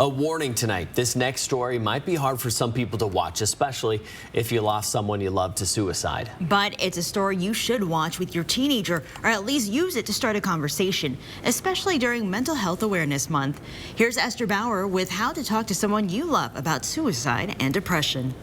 A warning tonight, this next story might be hard for some people to watch, especially if you lost someone you love to suicide. But it's a story you should watch with your teenager, or at least use it to start a conversation, especially during Mental Health Awareness Month. Here's Esther Bauer with how to talk to someone you love about suicide and depression.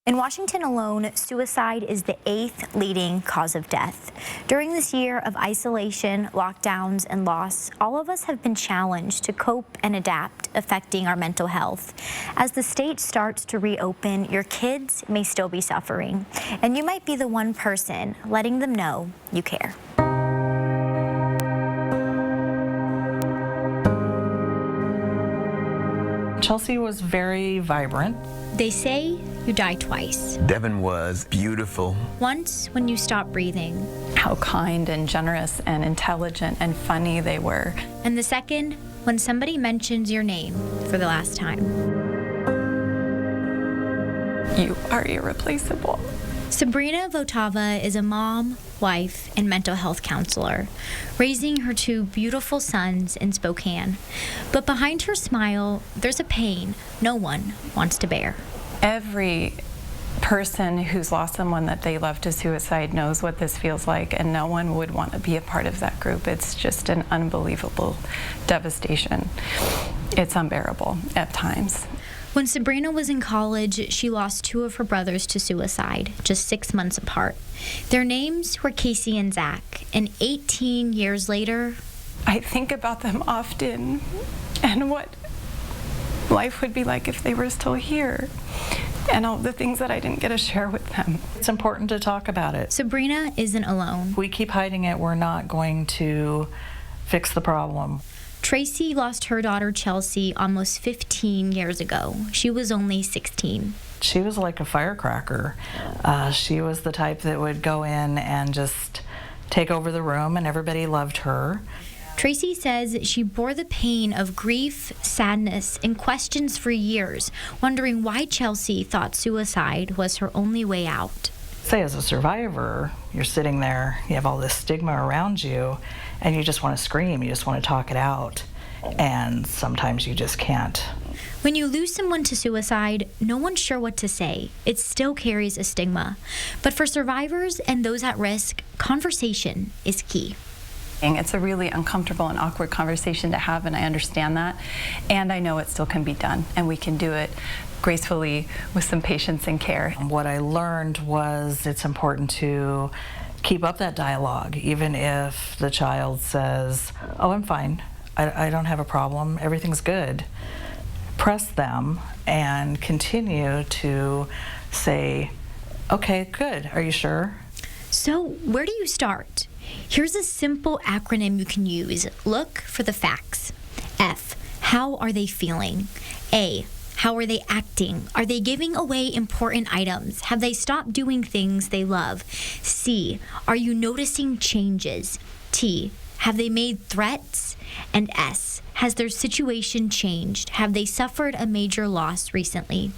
In Washington alone, suicide is the 8th leading cause of death. During this year of isolation, lockdowns, and loss, all of us have been challenged to cope and adapt, affecting our mental health. As the state starts to reopen, your kids may still be suffering, and you might be the one person letting them know you care. Chelsea was very vibrant. They say you die twice. Devin was beautiful. Once when you stop breathing. How kind and generous and intelligent and funny they were. And the second, when somebody mentions your name for the last time. You are irreplaceable. Sabrina Votava is a mom, wife, and mental health counselor, raising her 2 beautiful sons in Spokane. But behind her smile, there's a pain no one wants to bear. Every person who's lost someone that they love to suicide knows what this feels like, and no one would want to be a part of that group. It's just an unbelievable devastation. It's unbearable at times. When Sabrina was in college, she lost 2 of her brothers to suicide, just 6 months apart. Their names were Casey and Zach, and 18 years later, I think about them often and what life would be like if they were still here, and all the things that I didn't get to share with them. It's important to talk about it. Sabrina isn't alone. If we keep hiding it, we're not going to fix the problem. Tracy lost her daughter Chelsea almost 15 years ago. She was only 16. She was like a firecracker. She was the type that would go in and just take over the room, and everybody loved her. Tracy says she bore the pain of grief, sadness, and questions for years, wondering why Chelsea thought suicide was her only way out. Say, as a survivor, you're sitting there, you have all this stigma around you, and you just want to scream, you just want to talk it out, and sometimes you just can't. When you lose someone to suicide, no one's sure what to say. It still carries a stigma. But for survivors and those at risk, conversation is key. It's a really uncomfortable and awkward conversation to have, and I understand that. And I know it still can be done, and we can do it gracefully with some patience and care. What I learned was it's important to keep up that dialogue, even if the child says, oh, I'm fine, I don't have a problem, everything's good. Press them and continue to say, okay, good, are you sure? So where do you start? Here's a simple acronym you can use. Look for the facts. F, how are they feeling? A, how are they acting? Are they giving away important items? Have they stopped doing things they love? C, are you noticing changes? T, have they made threats? And S, has their situation changed? Have they suffered a major loss recently?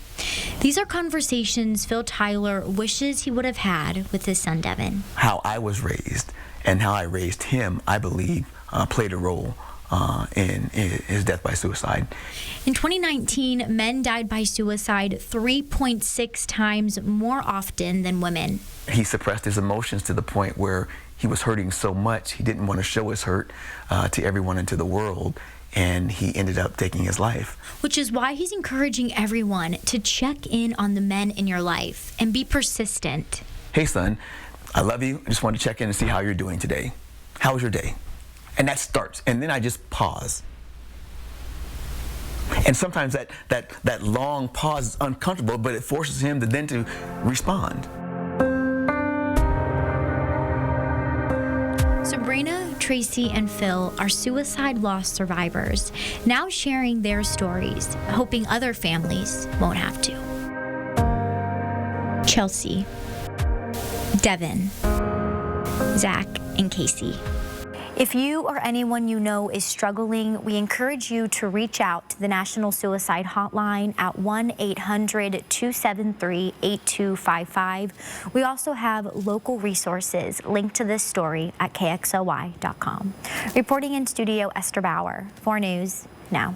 These are conversations Phil Tyler wishes he would have had with his son Devin. How I was raised and how I raised him, I believe, played a role in his death by suicide. In 2019, men died by suicide 3.6 times more often than women. He suppressed his emotions to the point where he was hurting so much he didn't want to show his hurt to everyone and to the world, and he ended up taking his life. Which is why he's encouraging everyone to check in on the men in your life and be persistent. Hey son, I love you. I just wanted to check in and see how you're doing today. How was your day? And that starts, and then I just pause. And sometimes that long pause is uncomfortable, but it forces him to respond. Sabrina, Tracy, and Phil are suicide loss survivors, now sharing their stories, hoping other families won't have to. Chelsea, Devin, Zach, and Casey. If you or anyone you know is struggling, we encourage you to reach out to the National Suicide Hotline at 1-800-273-8255. We also have local resources linked to this story at kxoy.com. Reporting in studio, Esther Bauer, 4 News Now.